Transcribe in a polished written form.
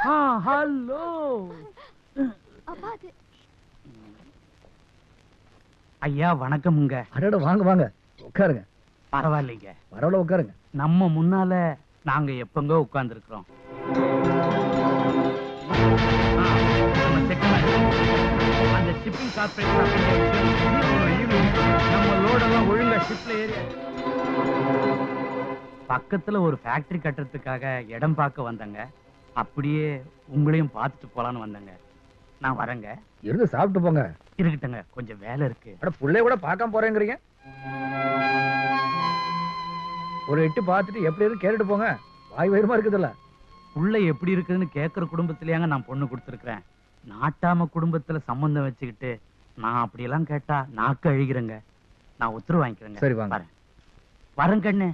Hello. ஐயா வணக்கமுங்க. அடட வாங்க வாங்க உட்காருங்க. பரவாயில்லைங்க, பரவாயில்ல உட்காருங்க. நம்ம முன்னால நாங்க எப்பங்க உட்கார்ந்து இருக்கிறோம். அந்த ஷிப்பிங் கார்பரேஷன் நம்ம லோடெல்லாம் ஒழுங்கா ஷிப்ல ஏறி பக்கத்துல ஒரு ஃபேக்டரி கட்டுறதுக்காக இடம் பார்க்க வந்தங்க. அப்படியே உங்களையும் பார்த்துட்டு போலான்னு வந்தங்க. நான் வரேங்க. இருந்து சாப்பிட்டு போங்க. இருக்கட்டுங்க, கொஞ்சம் வேலை இருக்கு. அட புள்ளைய கூட பார்க்காம போறேங்கிறீங்க. ஒரு எட்டு பார்த்துட்டு எப்படி இருக்கு கேட்டுட்டு போங்க. வாய் வயிறுமா இருக்குதுல்ல. உள்ள எப்படி இருக்குதுன்னு கேட்கிற குடும்பத்திலேயாங்க நான் பொண்ணு கொடுத்துருக்கிறேன். நாட்டாம குடும்பத்துல சம்பந்தம் வச்சுக்கிட்டு நான் அப்படியெல்லாம் கேட்டா நாக்கு அழிகிறேங்க. நான் உத்தரவு வாங்கிக்கிறேங்க. சரி வாங்க. வரேன் கண்ணு.